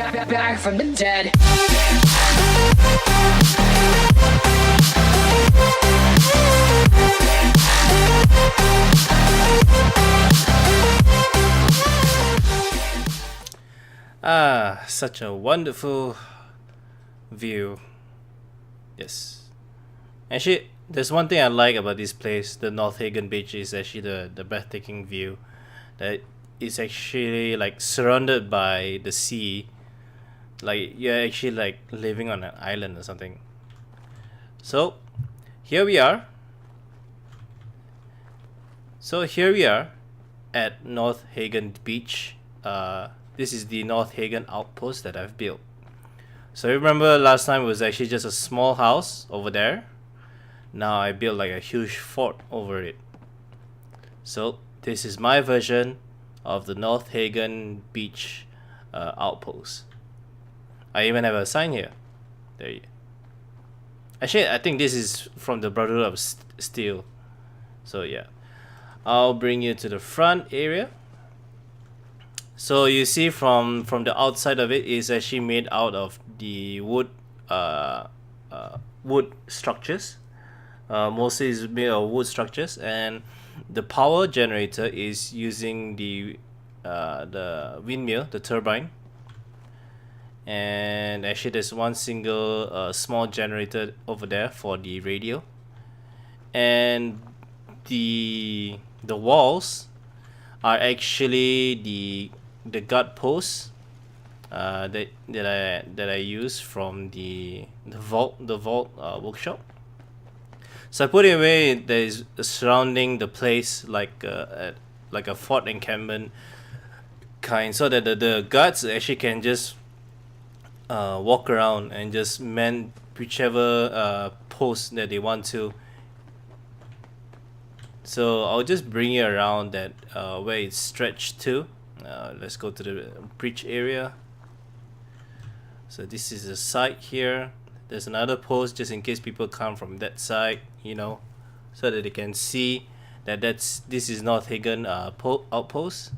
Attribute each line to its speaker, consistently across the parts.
Speaker 1: back from the dead.
Speaker 2: Ah, such a wonderful view. Yes. Actually, there's one thing I like about this place, the Northagen Beach, is actually the breathtaking view. That is actually like surrounded by the sea. Like you're actually like living on an island or something. So here we are. At Nordhagen Beach. This is the Northagen Outpost that I've built. So remember last time it was actually just a small house over there. Now I built like a huge fort over it. So this is my version of the Nordhagen Beach outpost. I even have a sign here. There you. Actually, I think this is from the Brotherhood of Steel. So yeah, I'll bring you to the front area. So you see from the outside of it is actually made out of the wood structures. Mostly is made of wood structures, and the power generator is using the windmill, the turbine. And actually there's one single small generator over there for the radio, and the walls are actually the guard posts that I use from the vault workshop. So I put it away. There is surrounding the place like a fort encampment kind, so that the guards actually can just walk around and just man whichever post that they want to. So I'll just bring you around that where it's stretched to. Let's go to the breach area. So this is the side here. There's another post just in case people come from that side, so that they can see that this is Northagen outpost.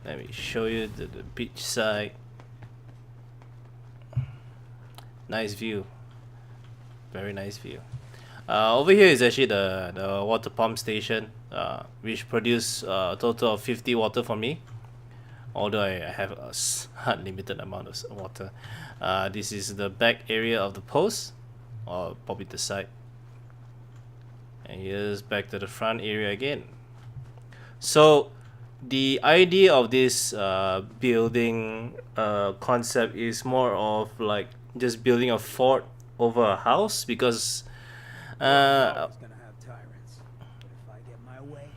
Speaker 2: Let me show you the beach side. Nice view. Very nice view. Over here is actually the water pump station, which produce a total of 50 water for me. Although I have a unlimited amount of water. This is the back area of the post, or probably the side. And here's back to the front area again. So the idea of this building concept is more of like just building a fort over a house, because
Speaker 3: gonna have tyrants, but if I get my way,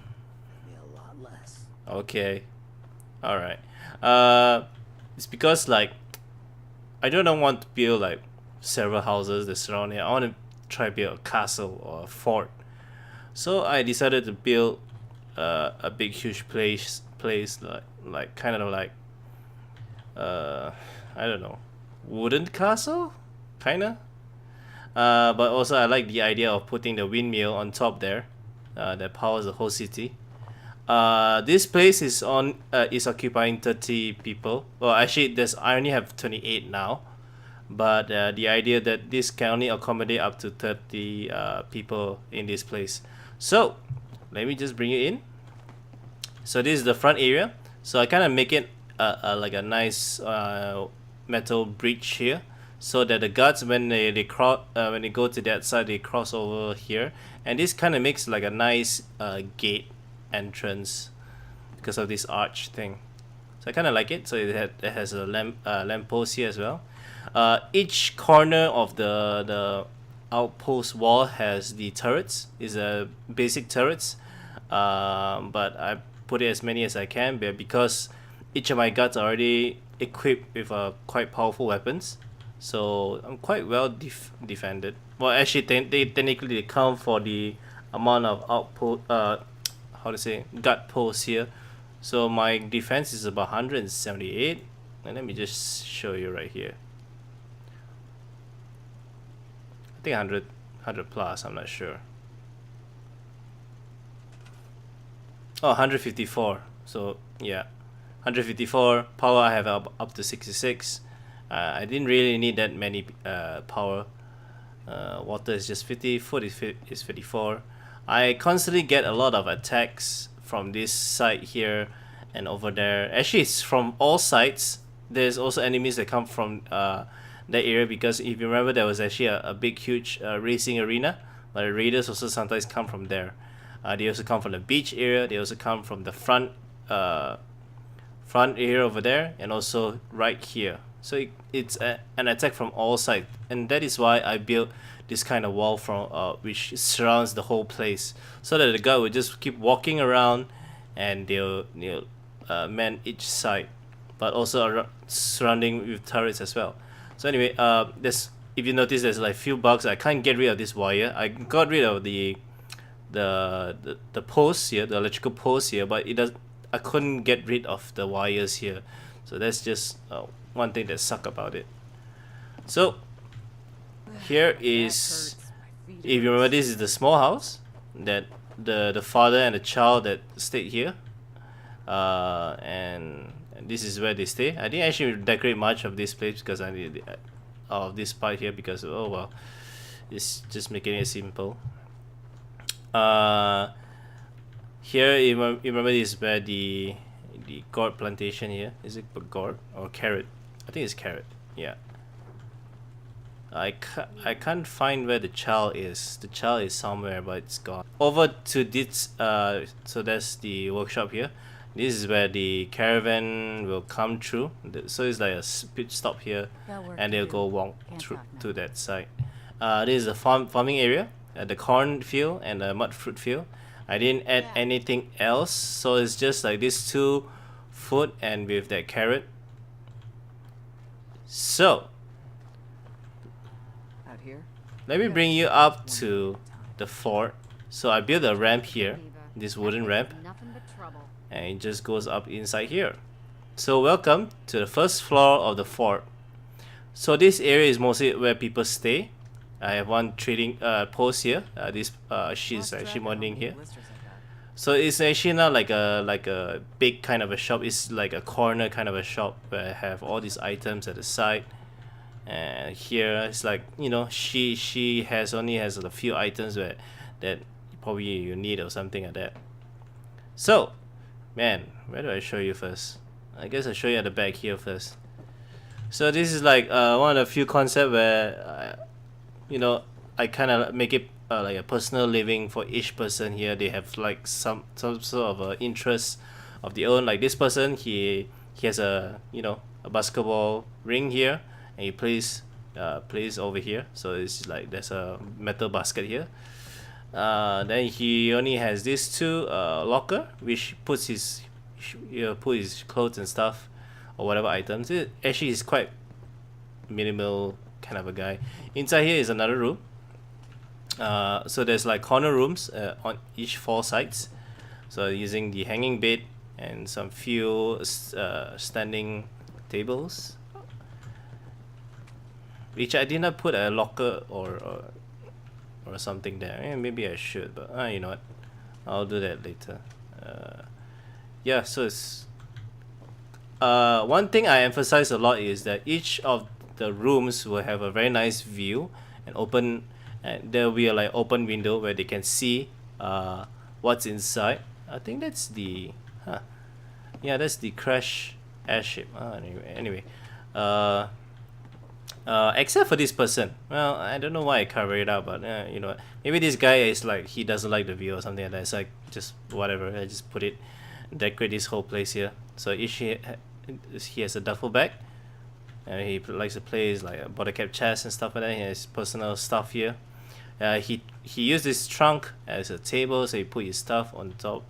Speaker 3: there'll be a lot less.
Speaker 2: Okay, all right. It's because like I don't want to build like several houses that surround it. I want to try to build a castle or a fort. So I decided to build a big huge place like kind of like I don't know, wooden castle kinda. But also I like the idea of putting the windmill on top there that powers the whole city. This place is occupying 30 people. Well, actually I only have 28 now, but the idea that this can only accommodate up to 30 people in this place. So let me just bring you in. So this is the front area. So I kind of make it like a nice metal bridge here, so that the guards when they go to that side, they cross over here, and this kind of makes like a nice gate entrance because of this arch thing. So I kind of like it. So it has a lamp post here as well. Each corner of the outpost wall has the turrets. Is a basic turrets, but I put it as many as I can because each of my guards are already equipped with quite powerful weapons. So I'm quite well defended. Well, actually, technically they count for the amount of outpost. Guard posts here. So my defense is about 178. And let me just show you right here. I think 100 plus. I'm not sure. Oh, 154. So yeah, 154 power. I have up to 66. I didn't really need that many power. Water is just 50. Food is 54. I constantly get a lot of attacks from this side here and over there. Actually, it's from all sides. There's also enemies that come from that area, because if you remember, there was actually a big huge racing arena, but the raiders also sometimes come from there. They also come from the beach area. They also come from the front area over there, and also right here. So it's an attack from all sides, and that is why I built this kind of wall from which surrounds the whole place, so that the guy will just keep walking around, and they'll man each side, but also surrounding with turrets as well. So anyway, there's, if you notice, there's like few bugs. I can't get rid of this wire. I got rid of the posts here, the electrical posts here, but it does. I couldn't get rid of the wires here. So that's just one thing that suck about it. So here is, if you remember, this is the small house that the father and the child that stayed here, and this is where they stay. I didn't actually decorate much of this place because I need of this part here, because oh well, it's just making it simple. Here you remember, this is where the gourd plantation here. Is it gourd or carrot? I think it's carrot. Yeah. I can't find where the child is. The child is somewhere, but it's gone. Over to this, so that's the workshop here. This is where the caravan will come through. So it's like a pit stop here, and they'll go walk through to that side. This is the farming area, the corn field and the mud fruit field. I didn't add anything else, so it's just like these two food and with that carrot. So let me bring you up to the fort. So I built a ramp here, this wooden ramp, and it just goes up inside here. So welcome to the first floor of the fort. So this area is mostly where people stay. I have one trading post here. She's actually modding here. So it's actually not like a big kind of a shop. It's like a corner kind of a shop where I have all these items at the side. And here it's like, you know, she only has a few items that probably you need or something like that. So, man, where do I show you first? I guess I'll show you at the back here first. So this is like one of the few concepts where you know, I kind of make it like a personal living for each person here. They have like some sort of interest of their own. Like this person, he has a, you know, a basketball ring here, and he plays over here. So it's like there's a metal basket here. Then he only has these two locker, which puts his put his clothes and stuff or whatever items. It actually is quite minimal kind of a guy. Inside here is another room. So there's like corner rooms on each 4 sides. So using the hanging bed and some few standing tables, which I did not put a locker or something there. Maybe I should, but you know what, I'll do that later. Yeah, so it's one thing I emphasize a lot is that each of the rooms will have a very nice view and open, and there will be a like open window where they can see what's inside. I think that's the yeah, that's the crash airship. Anyway, except for this person. Well, I don't know why I cover it up, but you know, maybe this guy is like, he doesn't like the view or something like that. It's like just whatever. I just put it, decorate this whole place here. So each he has a duffel bag, and he likes to play his like a body cap chest and stuff like that. He has personal stuff here. He used this trunk as a table, so he put his stuff on top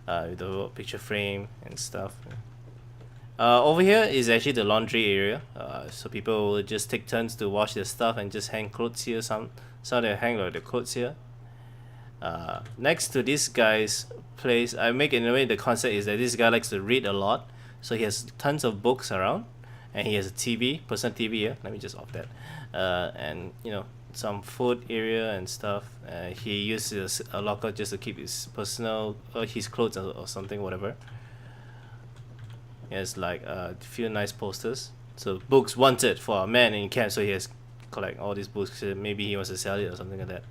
Speaker 2: with the picture frame and stuff. Over here is actually the laundry area, so people will just take turns to wash their stuff and just hang clothes here. Some they hang like the clothes here. Next to this guy's place, I make it in a way, the concept is that this guy likes to read a lot, so he has tons of books around, and he has a TV, personal TV here. Let me just off that. And you know, some food area and stuff. He uses a locker just to keep his personal his clothes or something, whatever. He has like a few nice posters. So books wanted for a man in camp. So he has collect all these books. Maybe he wants to sell it or something like that.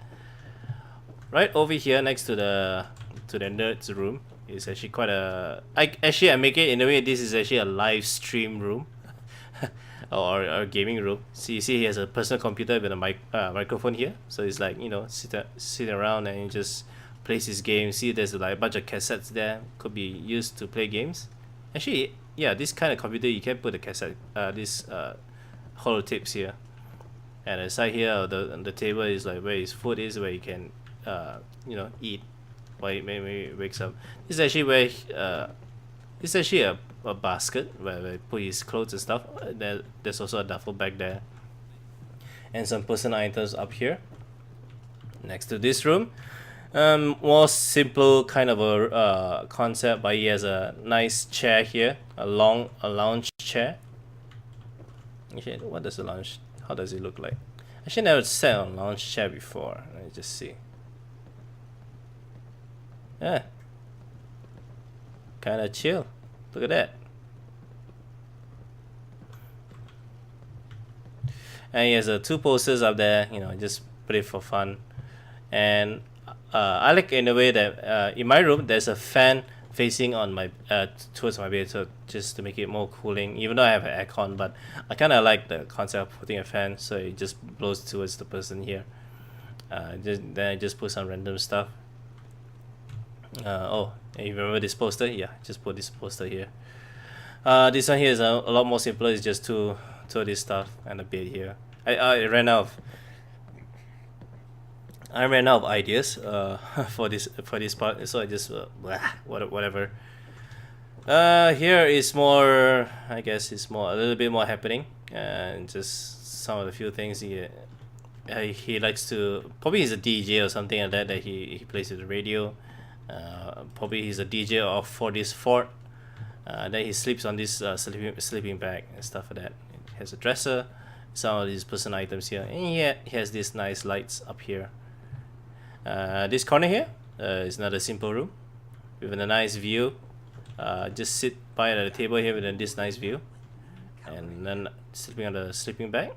Speaker 2: Right over here next to the nerds room is actually quite a. I make it in a way. This is actually a live stream room. or a gaming room. See, he has a personal computer with a microphone here. So it's like, you know, sit around and just plays his game. See, there's like a bunch of cassettes there. Could be used to play games. Actually, yeah, this kind of computer you can put a cassette, this holotapes here. And aside here, on the table is like where his food is, where he can, you know, eat while he wakes up. This is actually where, this is actually a basket where they put his clothes and stuff. There's also a duffel bag there. And some personal items up here. Next to this room. More simple kind of a concept, but he has a nice chair here. A lounge chair. Okay, what does a lounge, how does it look like? Actually never sat on a lounge chair before. Let me just see. Yeah. Kinda chill. Look at that. And he has two posters up there, you know, just put it for fun. And I like in a way that in my room there's a fan facing on my towards my bed, so just to make it more cooling. Even though I have an aircon, but I kind of like the concept of putting a fan, so it just blows towards the person here. Then I just put some random stuff. Oh, you remember this poster? Yeah, just put this poster here. This one here is a lot more simpler. It's just two of this stuff and a bed here. I ran out of ideas for this part, so I just whatever. Here is more, I guess it's more a little bit more happening, and just some of the few things he likes to, probably he's a DJ or something like that he plays with the radio. Probably he's a DJ for this fort. Then he sleeps on this sleeping bag and stuff like that. He has a dresser, some of these personal items here, and he has these nice lights up here. This corner here is another simple room with a nice view. Just sit by the table here with this nice view, and then sleeping on the sleeping bag.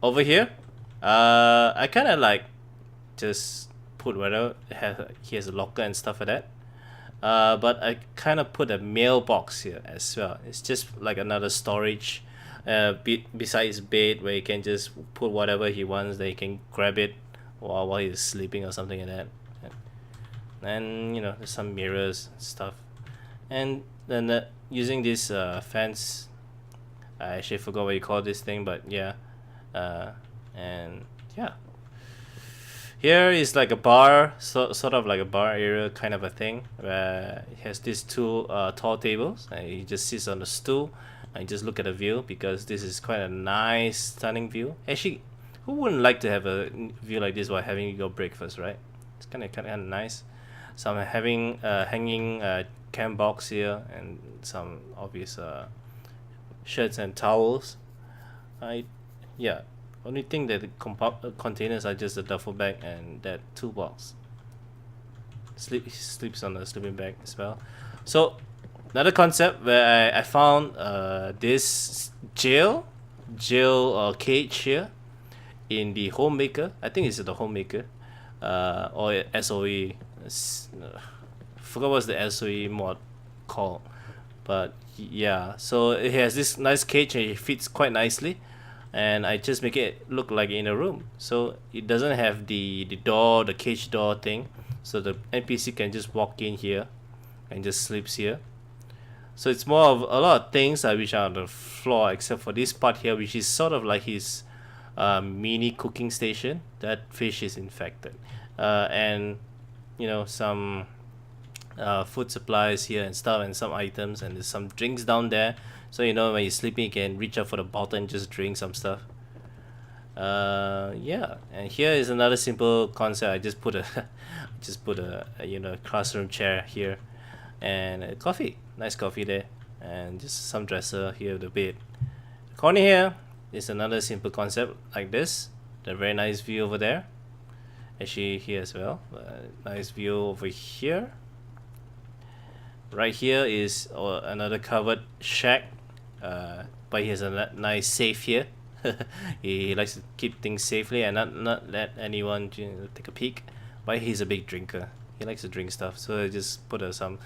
Speaker 2: Over here, I kind of like just put whatever. He has a locker and stuff like that. But I kind of put a mailbox here as well. It's just like another storage beside his bed, where he can just put whatever he wants. They can grab it while he's sleeping or something like that. And you know, there's some mirrors and stuff. And then using this fence, I actually forgot what you call this thing, but yeah. And yeah. Here is like a bar, sort of like a bar area kind of a thing, where he has these two tall tables, and he just sits on the stool and just look at the view, because this is quite a nice, stunning view. Actually, who wouldn't like to have a view like this while having your breakfast, right? It's kind of nice. So I'm having hanging camp box here, and some obvious shirts and towels. Yeah. Only thing that the containers are just a duffel bag and that toolbox. Sleeps on the sleeping bag as well. So another concept where I found this jail cage here in the Homemaker. I think it's the Homemaker or SOE. Forgot what's the SOE mod called, but yeah. So it has this nice cage and it fits quite nicely. And I just make it look like in a room, so it doesn't have the door, the cage door thing, so the NPC can just walk in here and just sleeps here. So it's more of a lot of things which are on the floor, except for this part here, which is sort of like his mini cooking station. That fish is infected, and you know, some food supplies here and stuff, and some items, and there's some drinks down there. So you know, when you're sleeping, you can reach up for the bottle and just drink some stuff. Yeah, and here is another simple concept. I just put a you know, classroom chair here, and a coffee, nice coffee there, and just some dresser here with the bed. Corner here is another simple concept like this. The very nice view over there. Actually here as well. Nice view over here. Right here is another covered shack, but he has a nice safe here. He likes to keep things safely and not let anyone take a peek. But he's a big drinker. He likes to drink stuff, so I just put some,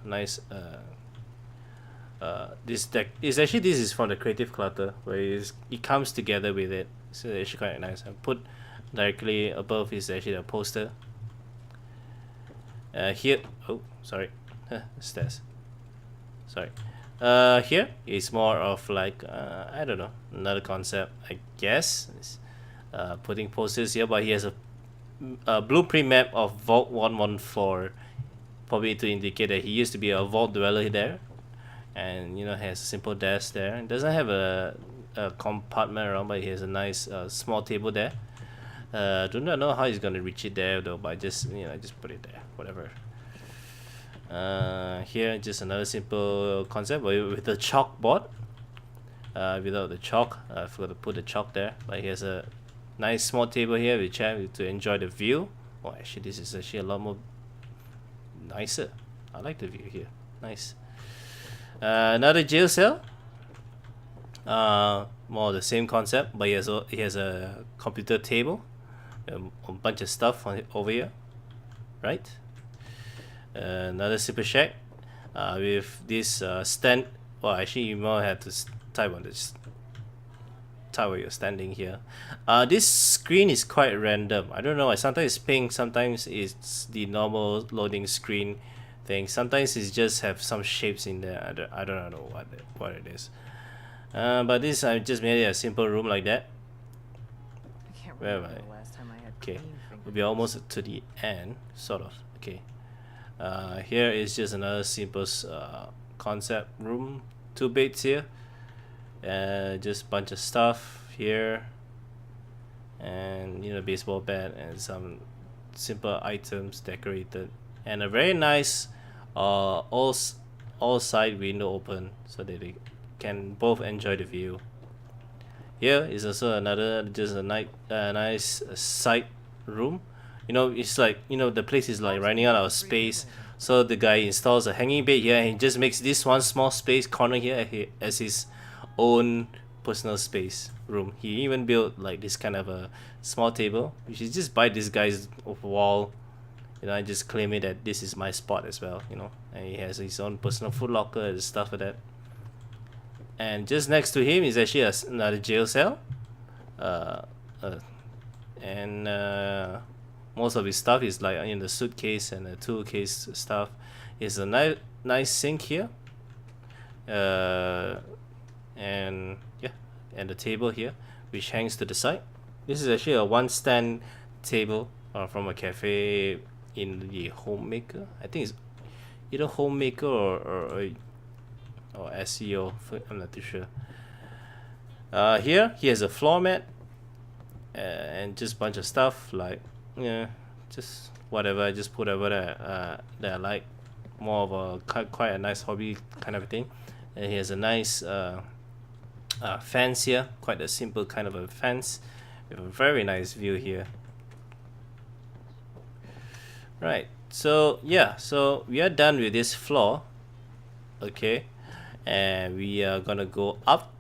Speaker 2: nice. This deck is actually, this is from the Creative Clutter, where it comes together with it, so it's actually quite nice. I put directly above is actually a poster. Here, oh sorry, stairs. Sorry. Here is more of like I don't know, another concept I guess. It's, putting posters here, but he has a blueprint map of Vault 114, probably to indicate that he used to be a vault dweller there, and has a simple desk there. It doesn't have a compartment around, but he has a nice small table there. Do not know how he's gonna reach it there though, but I just put it there, whatever. Here just another simple concept with the chalkboard. Without the chalk, I forgot to put the chalk there, but he has a nice small table here with chair to enjoy the view. Oh, actually this is actually a lot more nicer. I like the view here. Nice. Another jail cell. More of the same concept, but he has a computer table, a bunch of stuff on over here, right? Another super shack with this stand. Well, actually you might have to type on this tower you're standing here. This screen is quite random. I don't know, sometimes it's pink, sometimes it's the normal loading screen thing, sometimes it just have some shapes in there. I don't know what it is. But this, I just made it a simple room like that.
Speaker 1: I can't
Speaker 2: Where
Speaker 1: remember
Speaker 2: am I?
Speaker 1: the last time I had
Speaker 2: Okay,
Speaker 1: clean
Speaker 2: we'll be almost to the end, sort of. Okay. Here is just another simple concept room. 2 beds here. Just a bunch of stuff here. And baseball bat and some simple items decorated. And a very nice all side window open so that they can both enjoy the view. Here is also another just a nice side room. It's like the place is like running out of space, so the guy installs a hanging bed here and he just makes this one small space corner here as his own personal space room. He even built like this kind of a small table, which is just by this guy's wall. I just claim it that this is my spot as well, and he has his own personal food locker and stuff like that. And just next to him is actually another jail cell. And most of his stuff is like in the suitcase and the tool case stuff. Is a nice sink here. And yeah, and the table here, which hangs to the side. This is actually a one stand table from a cafe in the Homemaker. I think it's either Homemaker or SEO. I'm not too sure. Here he has a floor mat and just a bunch of stuff like just whatever. I just put over that I like, more of a quite a nice hobby kind of thing. And he has a nice fence here, quite a simple kind of a fence with a very nice view here. Right, so yeah, so we are done with this floor. Okay, and we are gonna go up.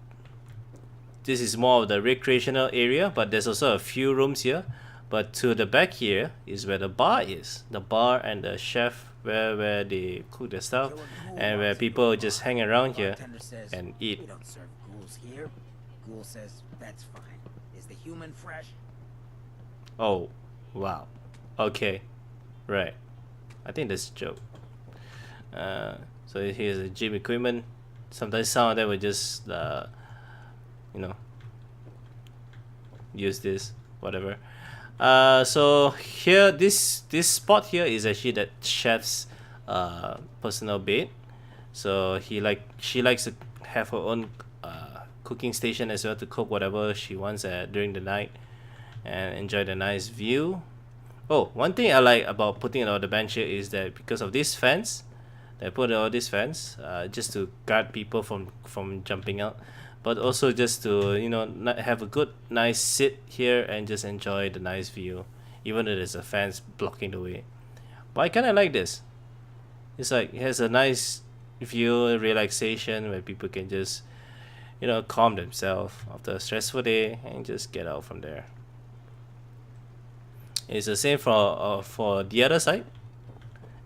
Speaker 2: This is more of the recreational area, but there's also a few rooms here. But to the back here is where the bar is, the bar and the chef where they cook their stuff, and where people just hang around here and eat.
Speaker 3: We don't serve ghouls here. Ghoul says that's fine. Is the human fresh?
Speaker 2: Oh, wow. Okay, right. I think that's a joke. So here's the gym equipment. Sometimes some of them will just use this, whatever. So here, this spot here is actually that chef's personal bed. So she likes to have her own cooking station as well, to cook whatever she wants during the night and enjoy the nice view. Oh, one thing I like about putting it on the bench here is that because of this fence, they put all this fence just to guard people from jumping out, but also just to have a good nice sit here and just enjoy the nice view, even though there's a fence blocking the way. But I kind of like this. It's like it has a nice view, relaxation where people can just, you know, calm themselves after a stressful day and just get out from there. It's the same for the other side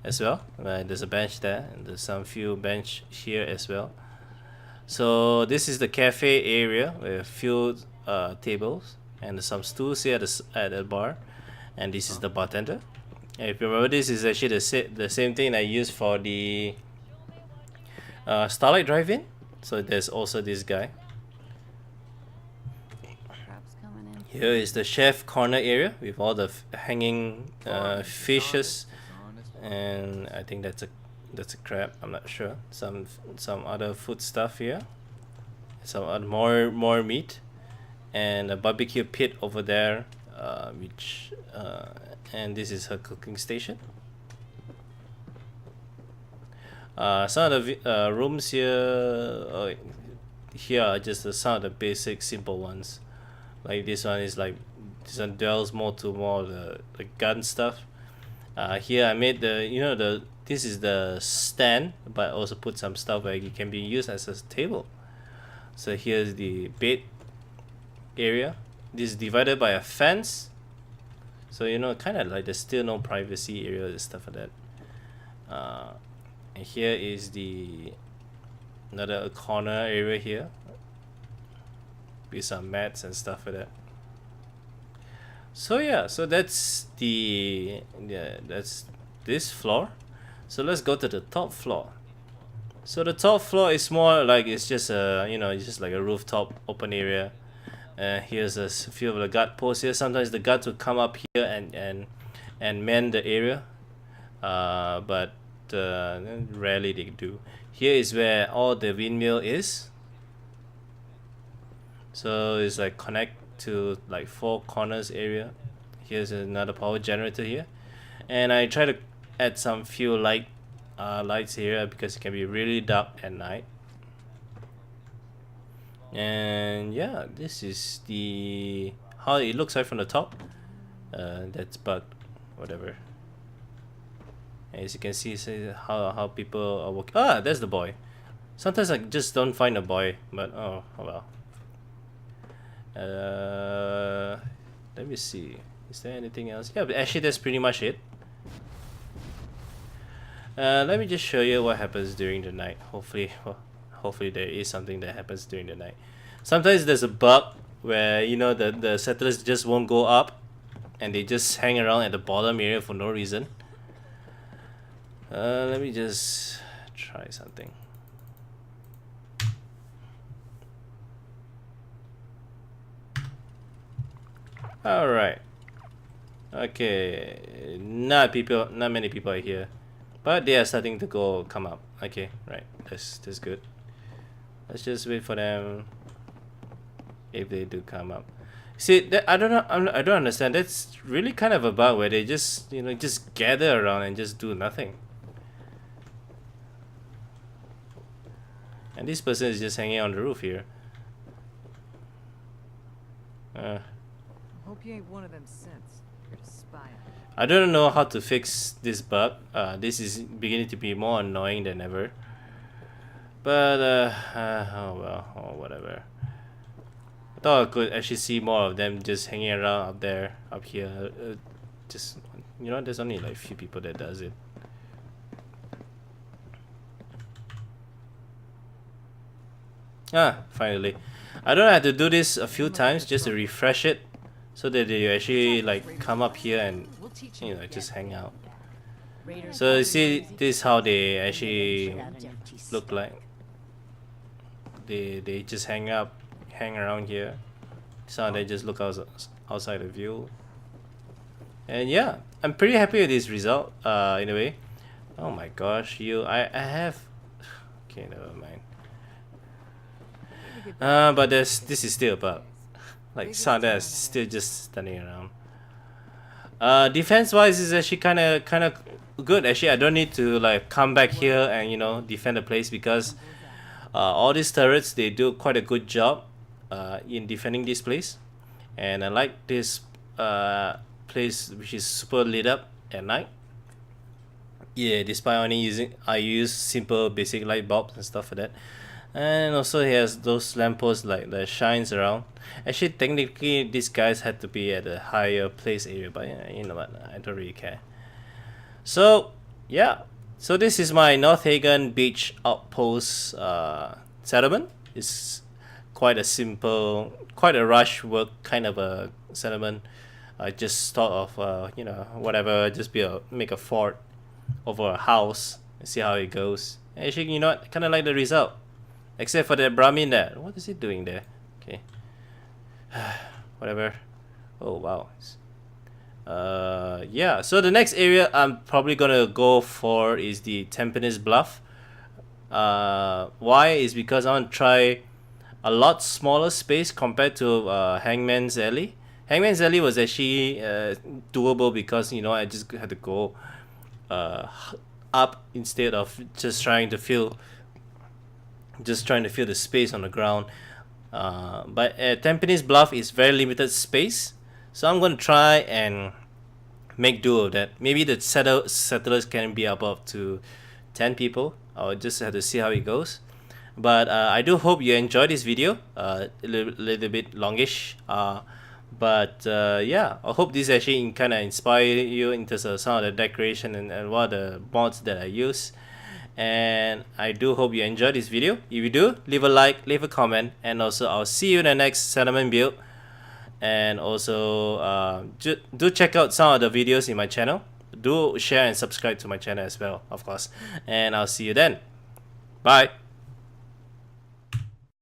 Speaker 2: as well. There's a bench there and there's some few bench here as well. So this is the cafe area with a few tables and some stools here at the bar, and this is the bartender. And if you remember, this is actually the same thing I used for the Starlight Drive-In. So there's also this guy.
Speaker 1: Crab's coming in.
Speaker 2: Here is the chef corner area with all the hanging fishes, and I think that's a crab. I'm not sure. Some other food stuff here. Some other more meat, and a barbecue pit over there, and this is her cooking station. Some of the rooms here, here are just some of the basic simple ones. Like this one is like, this one delves more to the gun stuff. Here I made this is the stand, but also put some stuff where it can be used as a table. So here's the bed area. This is divided by a fence, so you know, kind of like there's still no privacy area and stuff like that. And here is another corner area here with some mats and stuff like that. So yeah, so that's that's this floor. So let's go to the top floor. So the top floor is more like, it's just it's just like a rooftop open area. Here's a few of the guard posts here. Sometimes the guards will come up here and man the area, but rarely they do. Here is where all the windmill is. So it's like connect to like 4 corners area. Here's another power generator here, and I try to add some few lights here because it can be really dark at night. And yeah, this is how it looks like from the top. That's bugged, whatever. As you can see how people are working. Ah, there's the boy. Sometimes I just don't find a boy, but oh well. Let me see. Is there anything else? Yeah, but actually that's pretty much it. Let me just show you what happens during the night. Hopefully there is something that happens during the night. Sometimes there's a bug where, you know, the settlers just won't go up and they just hang around at the bottom area for no reason. Let me just try something. Alright. Okay. Not many people are here, but they are starting to come up. Okay, right. That's good. Let's just wait for them. If they do come up. See, I don't know. I don't understand. That's really kind of a bug where they just just gather around and just do nothing. And this person is just hanging on the roof here.
Speaker 1: Hope you ain't one of them synths. You're to spy on me.
Speaker 2: I don't know how to fix this bug. This is beginning to be more annoying than ever. But oh well, or whatever. I thought I could actually see more of them just hanging around up here. Just, you know, there's only like a few people that does it. Ah, finally. I don't have to do this a few times just to refresh it, so that they actually like come up here and, you know, just hang out. So you see, this is how they actually look like. They just hang around here. So they just look outside the view. And yeah, I'm pretty happy with this result. In a way. Oh my gosh, I have. Okay, never mind. But this is still a bug. Like some of them are still just standing around. Defense wise is actually kind of good. Actually, I don't need to like come back here and, you know, defend the place, because all these turrets, they do quite a good job in defending this place. And I like this place which is super lit up at night. Yeah, despite only I use simple basic light bulbs and stuff like that. And also he has those lampposts like that shines around. Actually, technically, these guys had to be at a higher place area, but yeah, you know what, I don't really care. So, yeah. So this is my Northagen Beach Outpost settlement. It's quite a simple, quite a rush work kind of a settlement. I just thought of, you know, whatever, just make a fort over a house and see how it goes. Actually, you know what, kind of like the result. Except for that Brahmin there. What is he doing there? Okay. Whatever. Oh, wow. Yeah, so the next area I'm probably gonna go for is the Tampines Bluff. Why is because I want to try a lot smaller space compared to Hangman's Alley. Hangman's Alley was actually doable because, you know, I just had to go up instead of just trying to fill the space on the ground. But Tampines Bluff is very limited space, so I'm going to try and make do of that. Maybe the settlers can be up to 10 people. I'll just have to see how it goes. But I do hope you enjoyed this video. A little bit longish. But yeah, I hope this actually kind of inspire you into some of the decoration and what the mods that I use. And I do hope you enjoyed this video. If you do, leave a like, leave a comment, and also I'll see you in the next settlement build. And also do check out some of the videos in my channel. Do share and subscribe to my channel as well, of course. And I'll see you then. Bye.